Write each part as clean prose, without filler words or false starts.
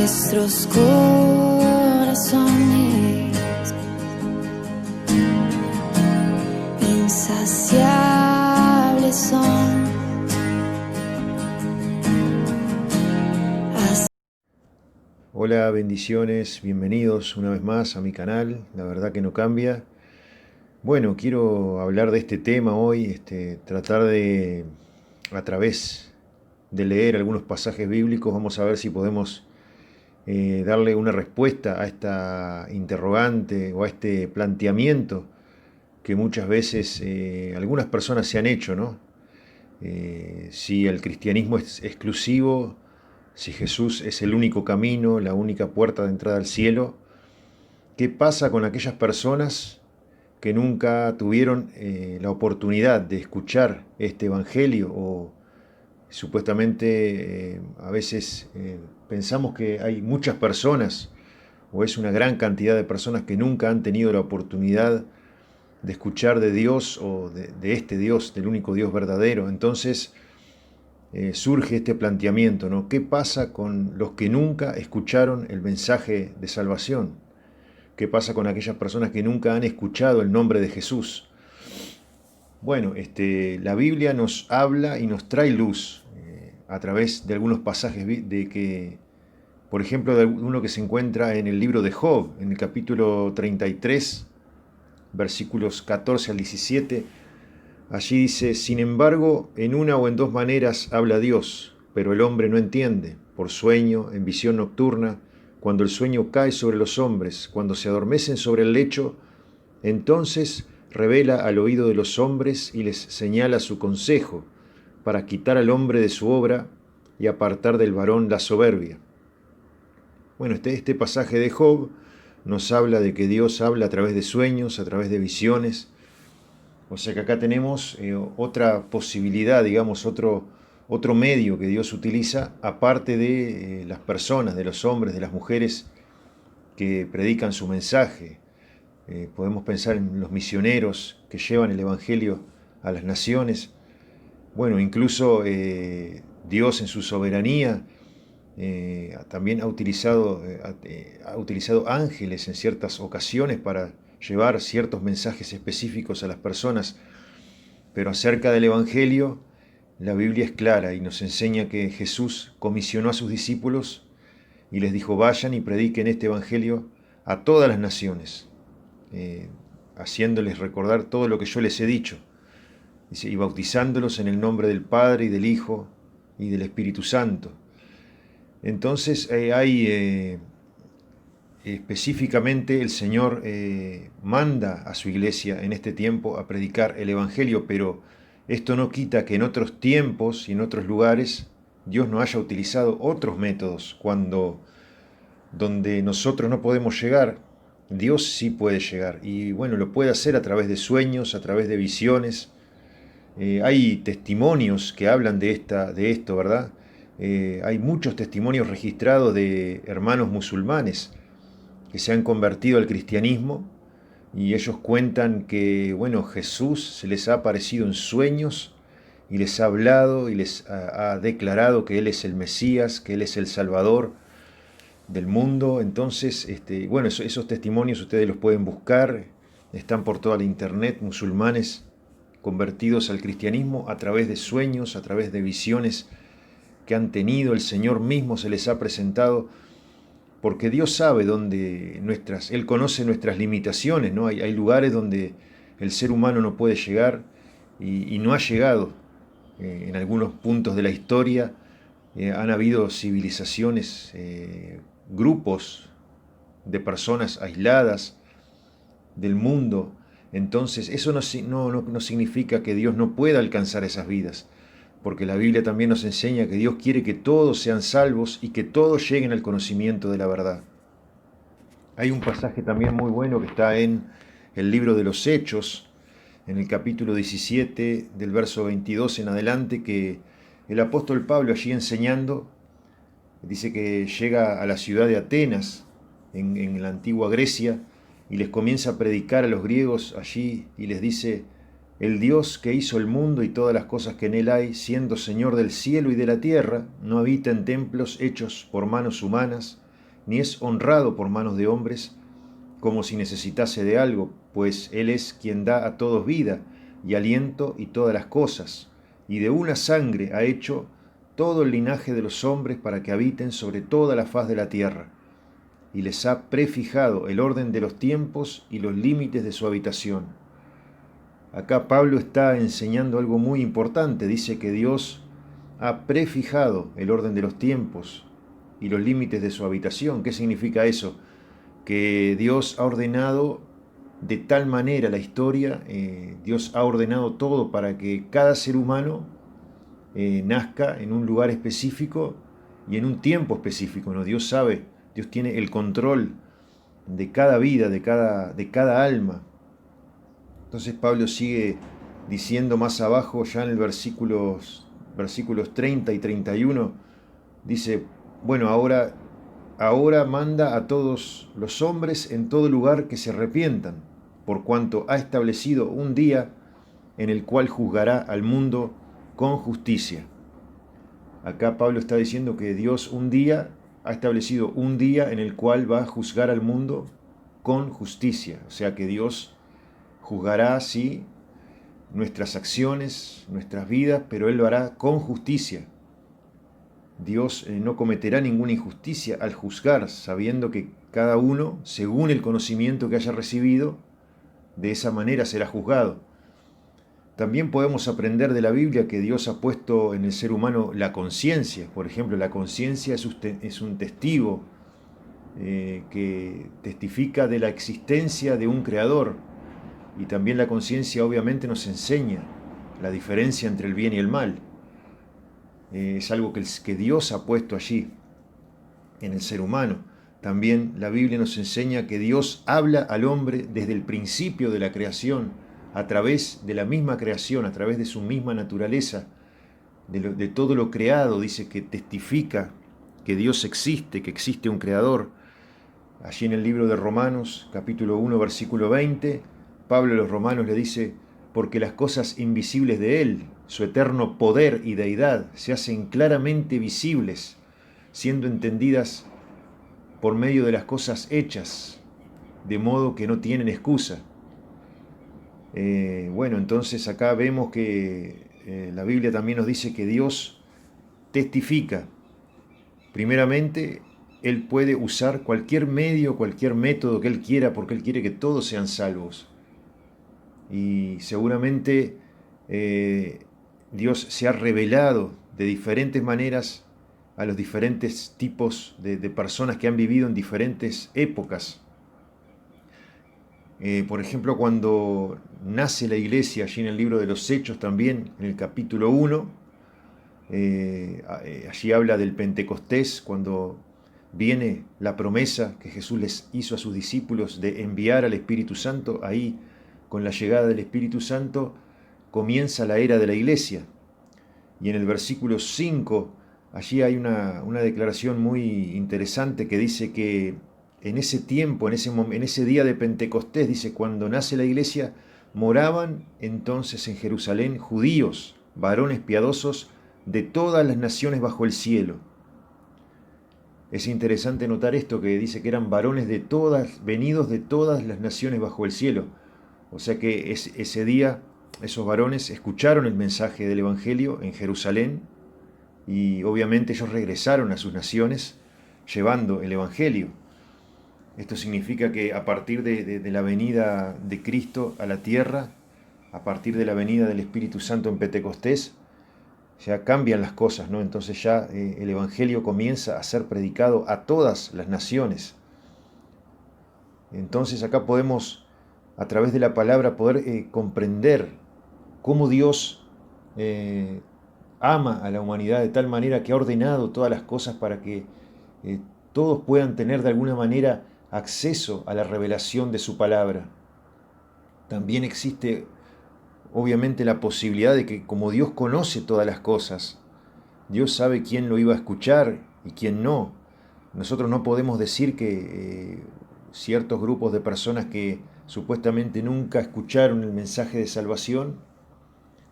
nuestros corazones insaciables son. Hola, bendiciones, bienvenidos una vez más a mi canal, la verdad que no cambia. Bueno, quiero hablar de este tema hoy, tratar de, a través de leer algunos pasajes bíblicos, vamos a ver si podemos darle una respuesta a esta interrogante o a este planteamiento que muchas veces algunas personas se han hecho, ¿no? Si el cristianismo es exclusivo, si Jesús es el único camino, la única puerta de entrada al cielo, ¿qué pasa con aquellas personas que nunca tuvieron la oportunidad de escuchar este evangelio? O supuestamente a veces pensamos que hay muchas personas o es una gran cantidad de personas que nunca han tenido la oportunidad de escuchar de Dios o de este Dios, del único Dios verdadero. Entonces surge este planteamiento, ¿no? ¿Qué pasa con los que nunca escucharon el mensaje de salvación? ¿Qué pasa con aquellas personas que nunca han escuchado el nombre de Jesús? Bueno, la Biblia nos habla y nos trae luz a través de algunos pasajes por ejemplo, de uno que se encuentra en el libro de Job, en el capítulo 33, versículos 14 al 17. Allí dice: sin embargo, en una o en dos maneras habla Dios, pero el hombre no entiende, por sueño, en visión nocturna, cuando el sueño cae sobre los hombres, cuando se adormecen sobre el lecho, entonces revela al oído de los hombres y les señala su consejo, para quitar al hombre de su obra y apartar del varón la soberbia. Bueno, este pasaje de Job nos habla de que Dios habla a través de sueños, a través de visiones. O sea que acá tenemos otra posibilidad, digamos, otro medio que Dios utiliza, aparte de las personas, de los hombres, de las mujeres que predican su mensaje. Podemos pensar en los misioneros que llevan el Evangelio a las naciones. Bueno, incluso Dios en su soberanía también ha utilizado ángeles en ciertas ocasiones para llevar ciertos mensajes específicos a las personas. Pero acerca del Evangelio, la Biblia es clara y nos enseña que Jesús comisionó a sus discípulos y les dijo: vayan y prediquen este Evangelio a todas las naciones, haciéndoles recordar todo lo que yo les he dicho. Dice: y bautizándolos en el nombre del Padre y del Hijo y del Espíritu Santo. Entonces específicamente el Señor manda a su iglesia en este tiempo a predicar el Evangelio, pero esto no quita que en otros tiempos y en otros lugares Dios no haya utilizado otros métodos. Donde nosotros no podemos llegar, Dios sí puede llegar, y bueno, lo puede hacer a través de sueños, a través de visiones. Hay testimonios que hablan de esto, ¿verdad? Hay muchos testimonios registrados de hermanos musulmanes que se han convertido al cristianismo y ellos cuentan que, bueno, Jesús se les ha aparecido en sueños y les ha hablado y les ha declarado que Él es el Mesías, que Él es el Salvador del mundo. Entonces, bueno, esos testimonios ustedes los pueden buscar, están por toda la internet, musulmanes convertidos al cristianismo a través de sueños, a través de visiones que han tenido. El Señor mismo se les ha presentado, porque Dios sabe dónde Él conoce nuestras limitaciones, ¿no? Hay lugares donde el ser humano no puede llegar y no ha llegado. En algunos puntos de la historia han habido civilizaciones, grupos de personas aisladas del mundo. Entonces, eso no significa que Dios no pueda alcanzar esas vidas, porque la Biblia también nos enseña que Dios quiere que todos sean salvos y que todos lleguen al conocimiento de la verdad. Hay un pasaje también muy bueno que está en el libro de los Hechos, en el capítulo 17, del verso 22 en adelante, que el apóstol Pablo, allí enseñando, dice que llega a la ciudad de Atenas, en la antigua Grecia, y les comienza a predicar a los griegos allí y les dice: el Dios que hizo el mundo y todas las cosas que en él hay, siendo Señor del cielo y de la tierra, no habita en templos hechos por manos humanas, ni es honrado por manos de hombres como si necesitase de algo, pues Él es quien da a todos vida y aliento y todas las cosas, y de una sangre ha hecho todo el linaje de los hombres para que habiten sobre toda la faz de la tierra, y les ha prefijado el orden de los tiempos y los límites de su habitación. Acá Pablo está enseñando algo muy importante. Dice que Dios ha prefijado el orden de los tiempos y los límites de su habitación. ¿Qué significa eso? Que Dios ha ordenado de tal manera la historia, Dios ha ordenado todo para que cada ser humano nazca en un lugar específico y en un tiempo específico, ¿no? Dios sabe, Dios tiene el control de cada vida, de cada alma. Entonces Pablo sigue diciendo más abajo, ya en el versículos 30 y 31, dice, bueno, ahora manda a todos los hombres en todo lugar que se arrepientan, por cuanto ha establecido un día en el cual juzgará al mundo con justicia. Acá Pablo está diciendo que Dios ha establecido un día en el cual va a juzgar al mundo con justicia. O sea que Dios juzgará así nuestras acciones, nuestras vidas, pero Él lo hará con justicia. Dios no cometerá ninguna injusticia al juzgar, sabiendo que cada uno, según el conocimiento que haya recibido, de esa manera será juzgado. También podemos aprender de la Biblia que Dios ha puesto en el ser humano la conciencia. Por ejemplo, la conciencia es un testigo que testifica de la existencia de un creador. Y también la conciencia obviamente nos enseña la diferencia entre el bien y el mal. Es algo que Dios ha puesto allí en el ser humano. También la Biblia nos enseña que Dios habla al hombre desde el principio de la creación, a través de la misma creación, a través de su misma naturaleza, de todo lo creado. Dice que testifica que Dios existe, que existe un creador. Allí en el libro de Romanos, capítulo 1, versículo 20, Pablo a los romanos le dice, porque las cosas invisibles de Él, su eterno poder y deidad, se hacen claramente visibles, siendo entendidas por medio de las cosas hechas, de modo que no tienen excusa. Bueno, entonces acá vemos que la Biblia también nos dice que Dios testifica. Primeramente, Él puede usar cualquier medio, cualquier método que Él quiera, porque Él quiere que todos sean salvos. Y seguramente Dios se ha revelado de diferentes maneras a los diferentes tipos de personas que han vivido en diferentes épocas. Por ejemplo, cuando nace la iglesia, allí en el libro de los Hechos también, en el capítulo 1, allí habla del Pentecostés, cuando viene la promesa que Jesús les hizo a sus discípulos de enviar al Espíritu Santo. Ahí, con la llegada del Espíritu Santo, comienza la era de la iglesia. Y en el versículo 5, allí hay una declaración muy interesante que dice que en ese tiempo, en ese día de Pentecostés, dice, cuando nace la iglesia, moraban entonces en Jerusalén judíos, varones piadosos de todas las naciones bajo el cielo. Es interesante notar esto, que dice que eran varones venidos de todas las naciones bajo el cielo. O sea que ese día esos varones escucharon el mensaje del Evangelio en Jerusalén y obviamente ellos regresaron a sus naciones llevando el Evangelio. Esto significa que a partir de la venida de Cristo a la tierra, a partir de la venida del Espíritu Santo en Pentecostés, ya cambian las cosas, ¿no? Entonces ya el Evangelio comienza a ser predicado a todas las naciones. Entonces acá podemos, a través de la palabra, poder comprender cómo Dios ama a la humanidad de tal manera que ha ordenado todas las cosas para que todos puedan tener de alguna manera acceso a la revelación de su palabra. También existe obviamente la posibilidad de que, como Dios conoce todas las cosas, Dios sabe quién lo iba a escuchar y quién no. Nosotros no podemos decir que ciertos grupos de personas que supuestamente nunca escucharon el mensaje de salvación,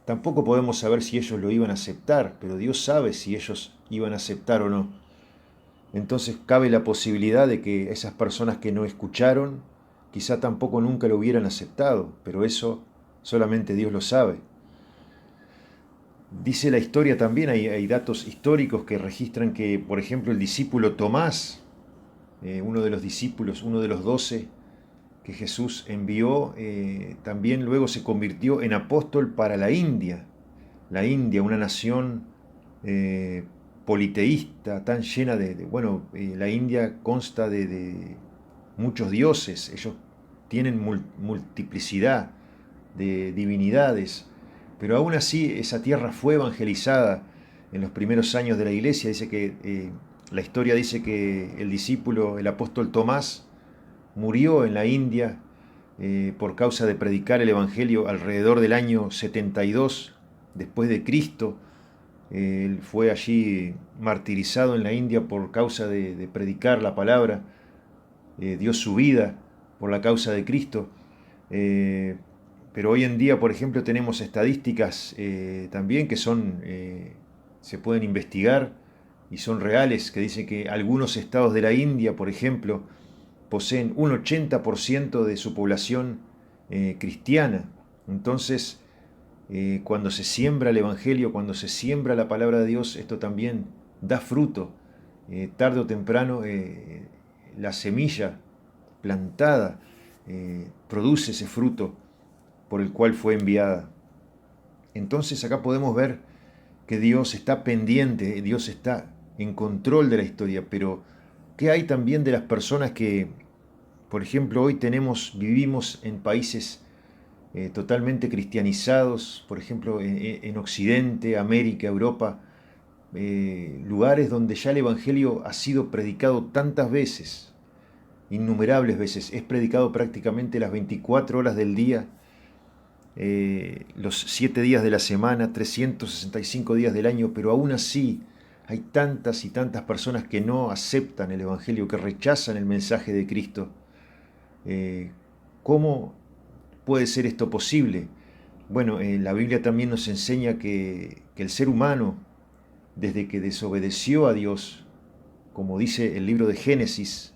tampoco podemos saber si ellos lo iban a aceptar, pero Dios sabe si ellos iban a aceptar o no. entonces cabe la posibilidad de que esas personas que no escucharon, quizá tampoco nunca lo hubieran aceptado, pero eso solamente Dios lo sabe. Dice la historia también, hay datos históricos que registran que, por ejemplo, el discípulo Tomás, uno de los discípulos, uno de los 12 que Jesús envió, también luego se convirtió en apóstol para la India. La India, una nación politeísta, tan llena la India consta de muchos dioses, ellos tienen multiplicidad de divinidades, pero aún así esa tierra fue evangelizada en los primeros años de la iglesia. Dice que la historia dice que el discípulo, el apóstol Tomás, murió en la India por causa de predicar el evangelio alrededor del año 72 después de Cristo. Él fue allí martirizado en la India por causa de predicar la palabra, dio su vida por la causa de Cristo. Pero hoy en día, por ejemplo, tenemos estadísticas también que se pueden investigar y son reales, que dicen que algunos estados de la India, por ejemplo, poseen un 80% de su población cristiana. Entonces, cuando se siembra el Evangelio, cuando se siembra la palabra de Dios, esto también da fruto. Tarde o temprano, la semilla plantada produce ese fruto por el cual fue enviada. Entonces acá podemos ver que Dios está pendiente, Dios está en control de la historia, pero ¿qué hay también de las personas que, por ejemplo, hoy vivimos en países totalmente cristianizados, por ejemplo, en Occidente, América, Europa, lugares donde ya el Evangelio ha sido predicado tantas veces, innumerables veces, es predicado prácticamente las 24 horas del día, los 7 días de la semana, 365 días del año, pero aún así hay tantas y tantas personas que no aceptan el Evangelio, que rechazan el mensaje de Cristo. ¿Cómo puede ser esto posible? Bueno, la Biblia también nos enseña que el ser humano, desde que desobedeció a Dios, como dice el libro de Génesis,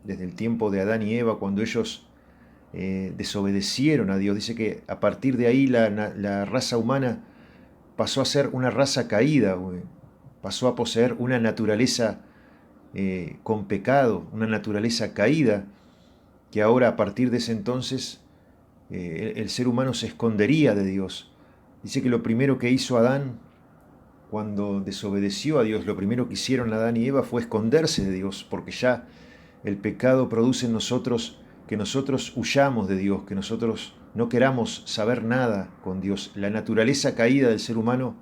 desde el tiempo de Adán y Eva, cuando ellos desobedecieron a Dios, dice que a partir de ahí la raza humana pasó a ser una raza caída, pasó a poseer una naturaleza con pecado, una naturaleza caída, que ahora a partir de ese entonces el ser humano se escondería de Dios. Dice que lo primero que hizo Adán cuando desobedeció a Dios, lo primero que hicieron Adán y Eva fue esconderse de Dios, porque ya el pecado produce en nosotros que nosotros huyamos de Dios, que nosotros no queramos saber nada con Dios. La naturaleza caída del ser humano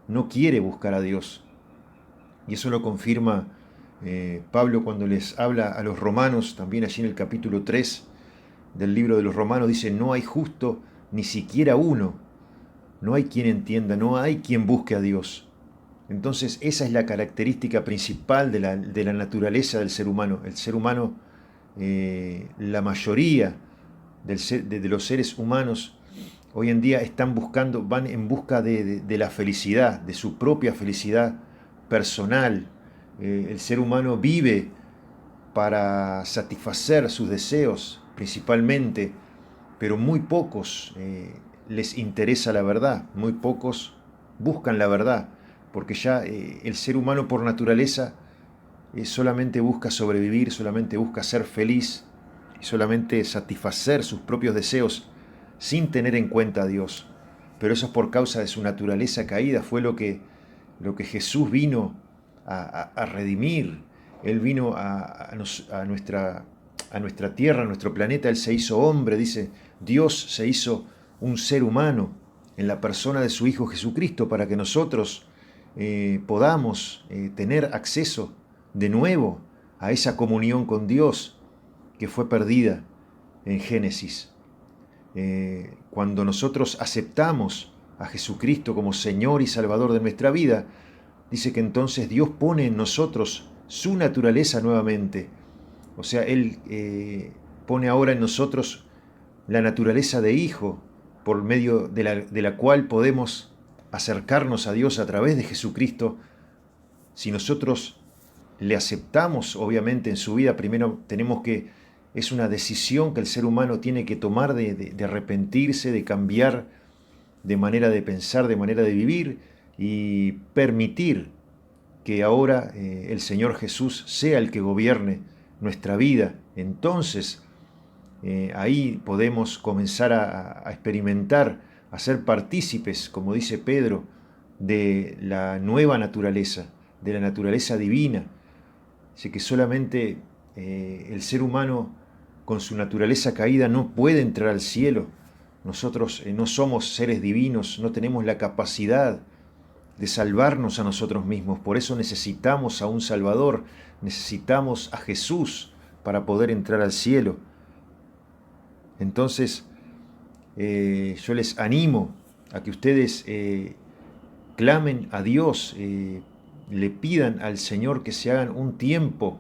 no quiere buscar a Dios. Y eso lo confirma Pablo cuando les habla a los romanos, también allí en el capítulo 3 del libro de los Romanos, dice: no hay justo ni siquiera uno, no hay quien entienda, no hay quien busque a Dios. Entonces esa es la característica principal de la naturaleza del ser humano. El ser humano, la mayoría de los seres humanos hoy en día van en busca de la felicidad, de su propia felicidad personal. El ser humano vive para satisfacer sus deseos principalmente, pero muy pocos les interesa la verdad, muy pocos buscan la verdad, porque ya el ser humano por naturaleza solamente busca sobrevivir, solamente busca ser feliz, y solamente satisfacer sus propios deseos sin tener en cuenta a Dios. Pero eso es por causa de su naturaleza caída, fue lo que Jesús vino a redimir. Él vino a nuestra tierra, a nuestro planeta. Él se hizo hombre, dice, Dios se hizo un ser humano en la persona de su Hijo Jesucristo para que nosotros podamos tener acceso de nuevo a esa comunión con Dios que fue perdida en Génesis. Cuando nosotros aceptamos a Jesucristo como Señor y Salvador de nuestra vida, dice que entonces Dios pone en nosotros su naturaleza nuevamente. O sea, Él pone ahora en nosotros la naturaleza de hijo, por medio de la cual podemos acercarnos a Dios a través de Jesucristo, si nosotros le aceptamos, obviamente, en su vida, primero es una decisión que el ser humano tiene que tomar de arrepentirse, de cambiar de manera de pensar, de manera de vivir y permitir que ahora el Señor Jesús sea el que gobierne nuestra vida. Entonces, ahí podemos comenzar a experimentar, a ser partícipes, como dice Pedro, de la nueva naturaleza, de la naturaleza divina. Así que solamente el ser humano con su naturaleza caída no puede entrar al cielo. Nosotros no somos seres divinos, no tenemos la capacidad de salvarnos a nosotros mismos. Por eso necesitamos a un Salvador, necesitamos a Jesús para poder entrar al cielo. Entonces, yo les animo a que ustedes clamen a Dios, le pidan al Señor que se hagan un tiempo,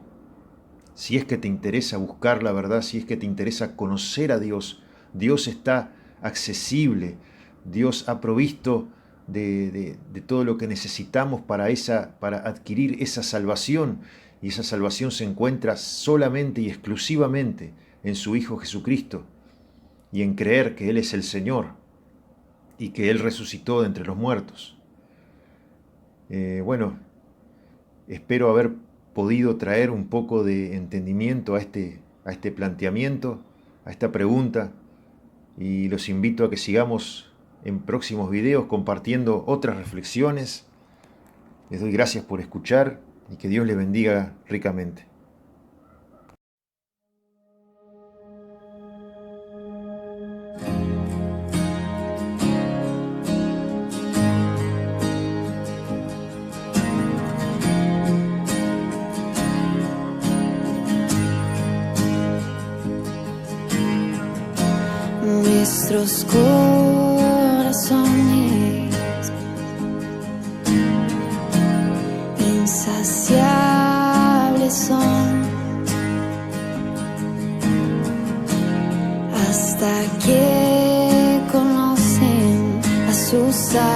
si es que te interesa buscar la verdad, si es que te interesa conocer a Dios. Dios está accesible, Dios ha provisto de todo lo que necesitamos para adquirir esa salvación, y esa salvación se encuentra solamente y exclusivamente en su Hijo Jesucristo, y en creer que Él es el Señor y que Él resucitó de entre los muertos. Bueno, espero haber podido traer un poco de entendimiento a este planteamiento, a esta pregunta, y los invito a que sigamos en próximos videos compartiendo otras reflexiones. Les doy gracias por escuchar y que Dios les bendiga ricamente. Nuestros corazones insaciables son hasta que conocen a su Salvador.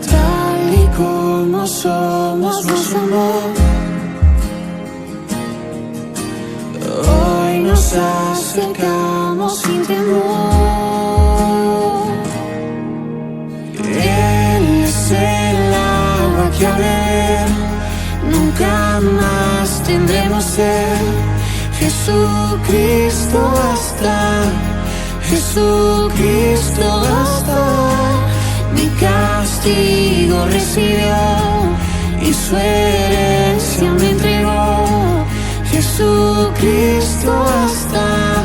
Tal y como somos, nos amó. Hoy nos acercamos sin temor. Él es el agua que al beber nunca más tendremos sed. Jesucristo basta, Jesucristo basta. Mi castigo recibió y su herencia me entregó. Jesucristo basta,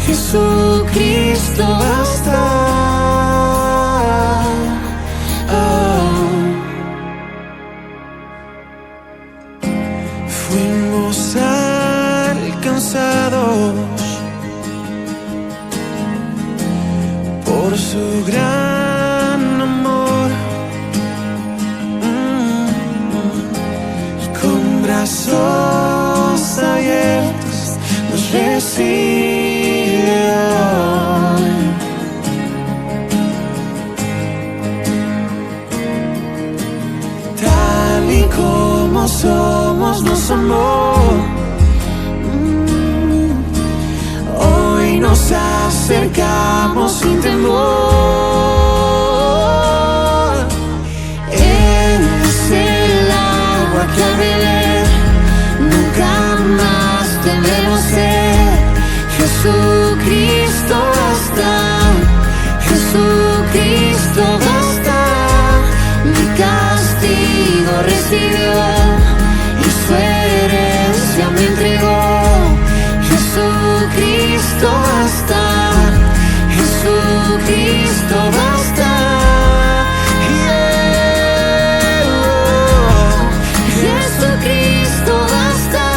Jesucristo basta. Fuimos alcanzados por su gran amor. Con brazos abiertos nos recibe hoy. Tal y como somos nos amó. Hoy nos acercamos sin temor. Él es el agua que al beber nunca más tendremos sed. Jesucristo basta, Jesucristo basta. Mi castigo recibió y su herencia me entregó. Jesucristo basta, Jesucristo basta. Jesucristo basta.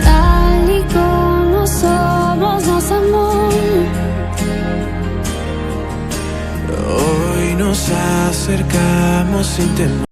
Tal y como somos nos amó. Hoy nos acercamos sin temor.